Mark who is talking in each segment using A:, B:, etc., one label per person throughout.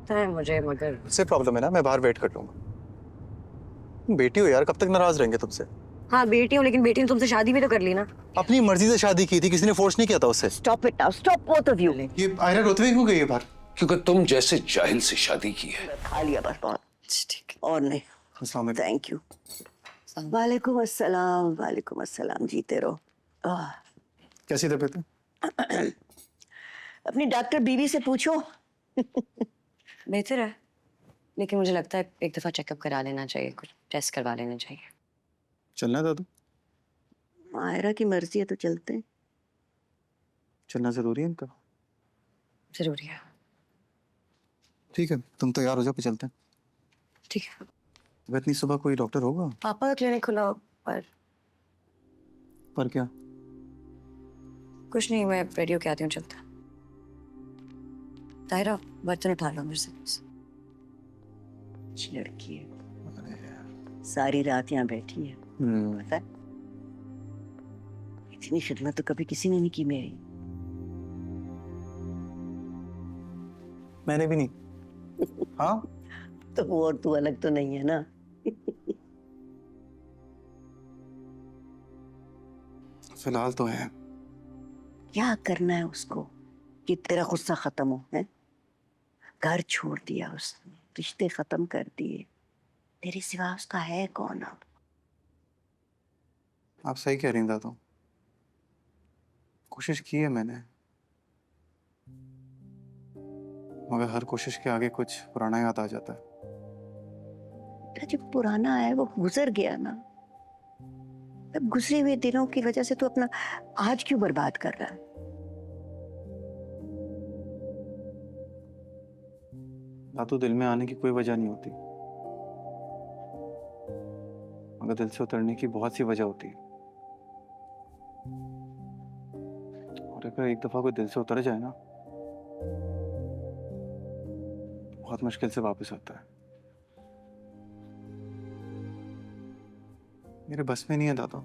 A: पता है मुझे, मगर
B: उससे प्रॉब्लम है ना, मैं बाहर वेट कर लूंगा। बेटी हो यार, कब तक नाराज रहेंगे तुमसे?
A: हाँ बेटी हूँ, लेकिन बेटी ने तुमसे शादी भी तो कर ली ना।
B: अपनी मर्जी से शादी की थी, किसी ने फोर्स नहीं किया था उससे।
C: Stop it now, stop both of you.
B: ये आयरा रोते हुए क्यों गई है बाहर?
D: क्योंकि तुम जैसे जाहिल से शादी की है।
C: खा लिया बस, बहुत
A: ठीक है।
C: और नहीं।
B: अस्सलाम वालेकुम।
C: Thank you. वालेकुम अस्सलाम, वालेकुम अस्सलाम। जीते रहो। आह,
B: कैसी तबीयत है?
C: अपनी डॉक्टर बीवी से पूछो।
A: बेहतर है, लेकिन मुझे लगता है एक दफा चेकअप करा लेना चाहिए, कुछ टेस्ट करवा लेना चाहिए।
B: चलना है दादू?
C: मायरा की मर्जी है तो चलते हैं।
B: चलना जरूरी है इनका?
A: जरूरी है।
B: ठीक है, तुम तैयार हो जाओ, पे चलते हैं।
A: ठीक है।
B: अब इतनी सुबह कोई डॉक्टर होगा?
A: पापा का क्लिनिक खुला हो,
B: पर क्या?
A: कुछ नहीं, मैं रेडी होके आती हूँ, चलता। ताहिरा, बर्तन उठा लो मेरे से।
C: अच्छी लड़की है, सारी रात यहाँ बैठी है। पता है, इतनी खिदमत तो कभी किसी ने नहीं की मेरी।
B: मैंने भी नहीं। हाँ,
C: तो वो और तू अलग तो नहीं है ना।
B: फिलहाल तो है।
C: क्या करना है उसको कि तेरा गुस्सा खत्म हो? है, घर छोड़ दिया उसने, रिश्ते खत्म कर दिए, तेरे सिवा उसका है कौन अब?
B: आप सही कह रही हैं दादू, कोशिश की है मैंने, मगर हर कोशिश के आगे कुछ पुराना याद आ जाता है।
C: बेटा, जो पुराना है वो गुजर गया ना। अब गुजरे हुए दिनों की वजह से तू अपना आज क्यों बर्बाद कर रहा है?
B: दादू, दिल में आने की कोई वजह नहीं होती, मगर दिल से उतरने की बहुत सी वजह होती है। और अगर एक दफा कोई दिल से उतर जाए ना, तो बहुत मुश्किल से वापस आता है। मेरे बस में नहीं है दादू।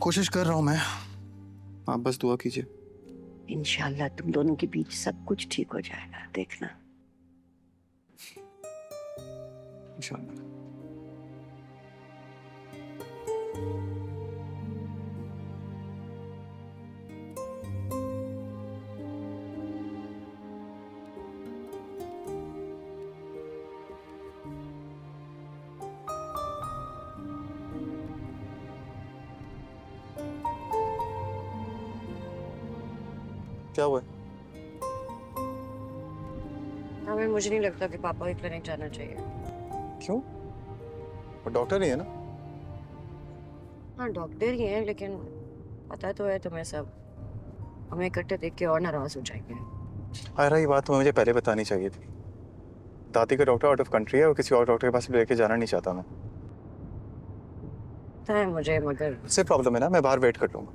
B: कोशिश कर रहा हूं मैं, आप बस दुआ कीजिए।
C: इंशाल्लाह तुम दोनों के बीच सब कुछ ठीक हो जाएगा, देखना।
B: इंशाल्लाह। क्या हुआ है?
A: हमें मुझे नहीं लगता कि पापा को क्लिनिक जाना चाहिए।
B: क्यों? वो डॉक्टर ही है ना।
A: हाँ डॉक्टर ही है, लेकिन पता तो है तुम्हें सब, हमें इकट्ठे देख के और नाराज हो जाएंगे।
B: आयरा, ये बात तुम्हें मुझे पहले बतानी चाहिए थी। दादी का डॉक्टर आउट ऑफ कंट्री है और किसी और डॉक्टर के पास लेके जाना नहीं चाहता मैं।
A: पता है मुझे, मगर
B: उससे प्रॉब्लम है ना, मैं बाहर वेट कर लूंगा।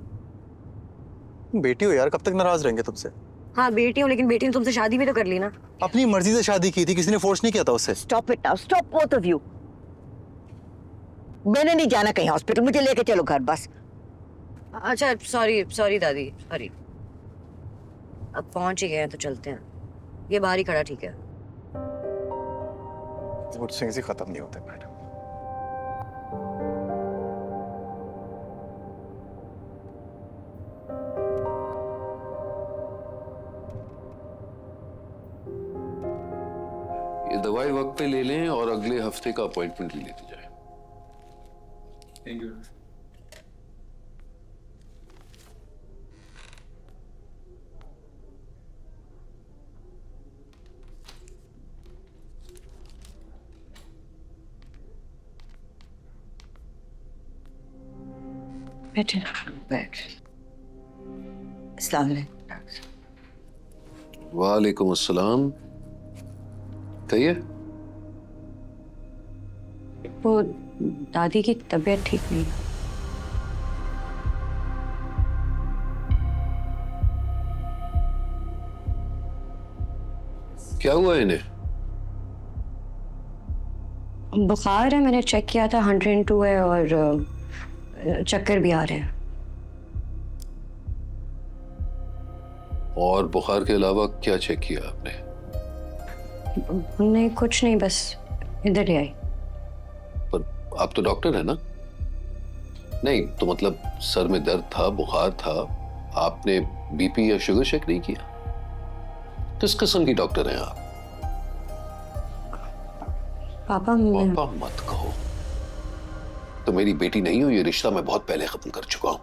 B: बेटी हो यार, कब तक नाराज रहेंगे तुमसे?
A: हाँ बेटी हूँ, लेकिन बेटी ने तुमसे शादी भी तो कर ली ना।
B: अपनी मर्जी से शादी की थी, किसी ने फोर्स नहीं किया था उससे।
C: Stop it now, stop both of you. मैंने नहीं जाना कहीं हॉस्पिटल, मुझे लेके चलो घर बस।
A: अच्छा सॉरी सॉरी दादी, सॉरी। अब पहुंच ही गए हैं तो चलते हैं, ये बाहर ही खड़ा ठीक है।
B: मूड स्विंग्स ही खत्म नहीं होते मैडम।
D: ये दवाई वक्त पे ले लें और अगले हफ्ते का अपॉइंटमेंट लेते जाएं।
B: Thank you.
A: बैठे
C: बैठ। अस्सलाम वालेकुम।
D: वालेकुम अस्सलाम। कहिए।
A: वो दादी की तबीयत ठीक नहीं है।
D: क्या हुआ इन्हें?
A: बुखार है, मैंने चेक किया था 102 है, और चक्कर भी आ रहे हैं।
D: और बुखार के अलावा क्या चेक किया आपने?
A: नहीं कुछ नहीं, बस इधर ही आई।
D: पर आप तो डॉक्टर है ना? नहीं तो मतलब सर में दर्द था, बुखार था, आपने बीपी या शुगर चेक नहीं किया? किस किस्म की डॉक्टर हैं आप?
A: पापा
D: पापा मत कहो। तो मेरी बेटी नहीं हो, ये रिश्ता मैं बहुत पहले खत्म कर चुका हूं।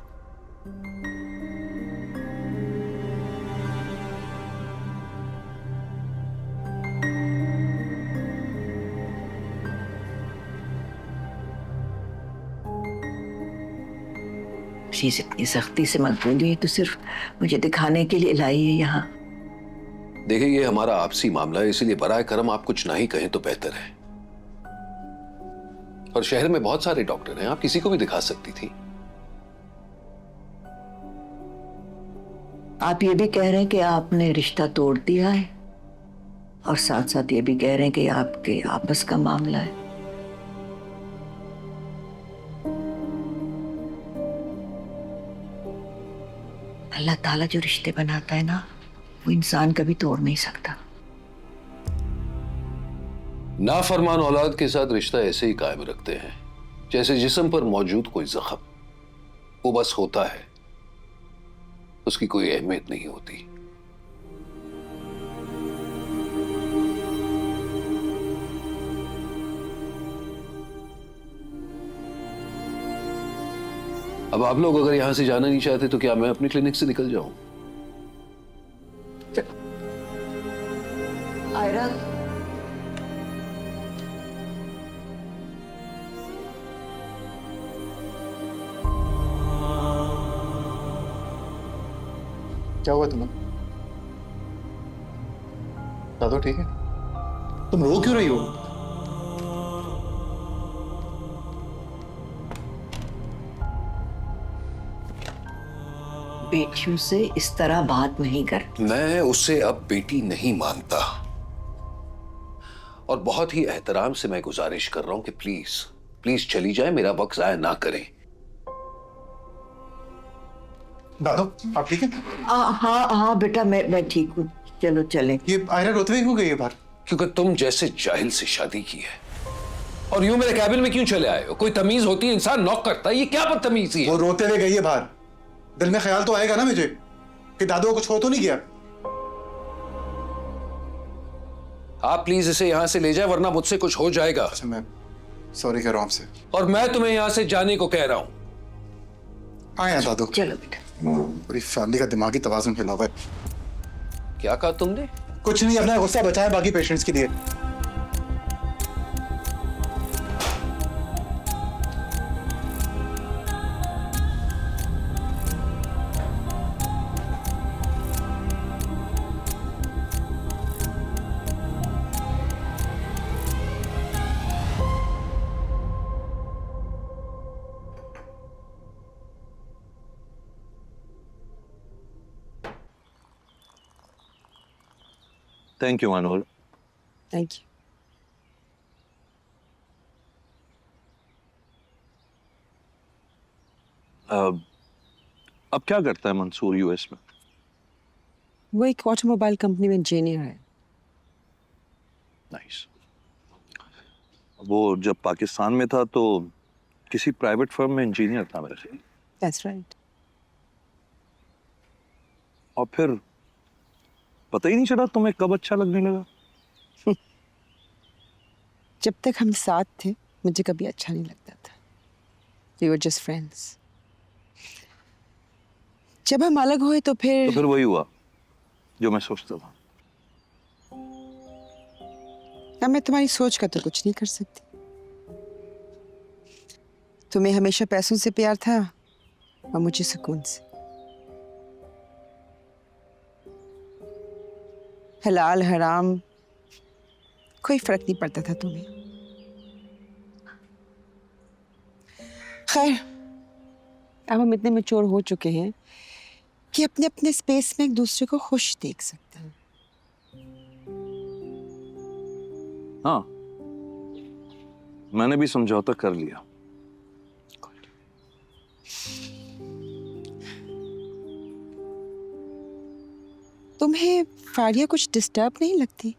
C: प्लीज इतनी सख्ती से मत बोलिए, तो सिर्फ मुझे दिखाने के लिए लाई है यहाँ।
D: देखिए ये हमारा आपसी मामला है, इसीलिए बराए करम आप कुछ ना ही कहें तो बेहतर है। और शहर में बहुत सारे डॉक्टर हैं, आप किसी को भी दिखा सकती थी।
C: आप ये भी कह रहे हैं कि आपने रिश्ता तोड़ दिया है, और साथ साथ ये भी कह रहे हैं कि आपके आपस का मामला है। अल्लाह ताला जो रिश्ते बनाता है ना, वो इंसान कभी तोड़ नहीं सकता।
D: नाफरमान औलाद के साथ रिश्ता ऐसे ही कायम रखते हैं जैसे जिस्म पर मौजूद कोई जख्म, वो बस होता है, उसकी कोई अहमियत नहीं होती। अब आप लोग अगर यहां से जाना नहीं चाहते तो क्या मैं अपनी क्लिनिक से निकल जाऊं?
C: आयरा,
B: क्या हुआ तुम्हें? दादू ठीक है? तुम रो क्यों रही हो?
C: बेटियों से इस तरह बात नहीं कर।
D: मैं उसे अब बेटी नहीं मानता, और बहुत ही एहतराम से मैं गुजारिश कर रहा हूं कि प्लीज प्लीज चली जाए, मेरा वक्त जाया ना करें।
B: दादू आप ठीक है?
C: हाँ हाँ बेटा, मैं ठीक हूँ, चलो चलें।
B: ये आयरा रोते हुए क्यों गई है बाहर?
D: क्योंकि तुम जैसे जाहिल से शादी की है, और यूं मेरे कैबिन में क्यों चले आए हो? कोई तमीज होती है, इंसान नॉक करता है, ये क्या बदतमीजी है?
B: वो रोते हुए गई है बाहर। दिल में ख्याल तो आएगा ना मुझे कि दादू को कुछ हो तो नहीं गया।
D: आप प्लीज इसे यहां से ले जाए, वरना मुझसे कुछ हो जाएगा।
B: अच्छा मैं सॉरी कह रहा हूं आपसे।
D: और मैं तुम्हें यहां से जाने को कह रहा हूं।
B: आए हैं दादू।
C: चलो बेटा।
B: पूरी फैमिली का दिमागी तवाज़ुन हिला हुआ है।
D: क्या कहा तुमने?
B: कुछ नहीं, अपना गुस्सा बचाए बाकी पेशेंट्स के लिए।
E: Thank you Anol.
A: Thank you.
E: अब क्या करता है मंसूर यूएस में?
F: वो एक ऑटोमोबाइल कंपनी में इंजीनियर है।
E: नाइस। वो जब पाकिस्तान में था तो किसी प्राइवेट फर्म में इंजीनियर था मेरे से।
F: That's right.
E: और फिर पता ही नहीं चला तुम्हें कब अच्छा लगने लगा।
F: जब तक हम साथ थे मुझे कभी अच्छा नहीं लगता था। We were just friends. जब हम अलग हुए तो फिर
E: वही हुआ जो मैं सोचता था।
F: अब मैं तुम्हारी सोच का तो कुछ नहीं कर सकती। तुम्हें हमेशा पैसों से प्यार था और मुझे सुकून से। हलाल हराम कोई फर्क नहीं पड़ता था तुम्हें। खैर, अब हम इतने मैच्योर हो चुके हैं कि अपने अपने स्पेस में एक दूसरे को खुश देख सकते हैं।
E: हाँ, मैंने भी समझौता कर लिया।
F: तुम्हें फारिया कुछ डिस्टर्ब नहीं लगती?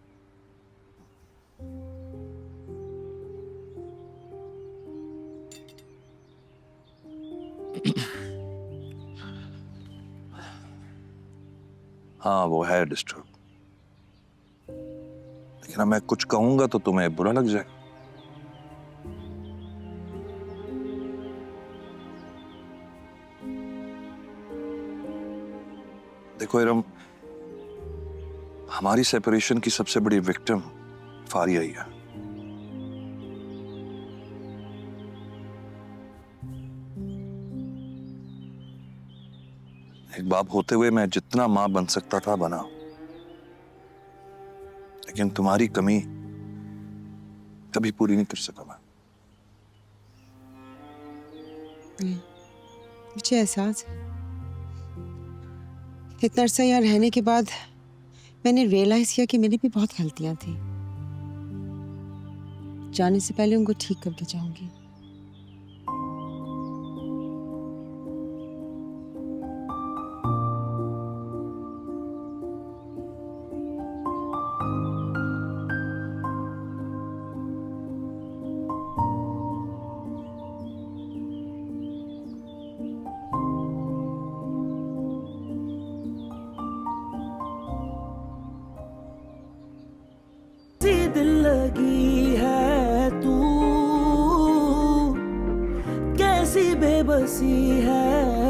E: हाँ वो है डिस्टर्ब, लेकिन अब मैं कुछ कहूंगा तो तुम्हें बुरा लग जाएगा। देखो इरम, हमारी सेपरेशन की सबसे बड़ी विक्टिम फारिया ही है। एक बाप होते हुए मैं जितना मां बन सकता था बना, लेकिन तुम्हारी कमी कभी पूरी नहीं कर सका मैं।
F: मुझे एहसास है। इतना अरसा यहाँ रहने के बाद मैंने रियलाइज किया कि मेरी भी बहुत गलतियां थी। जाने से पहले उनको ठीक करके जाऊंगी।
G: सी दिल लगी है तू, कैसी बेबसी है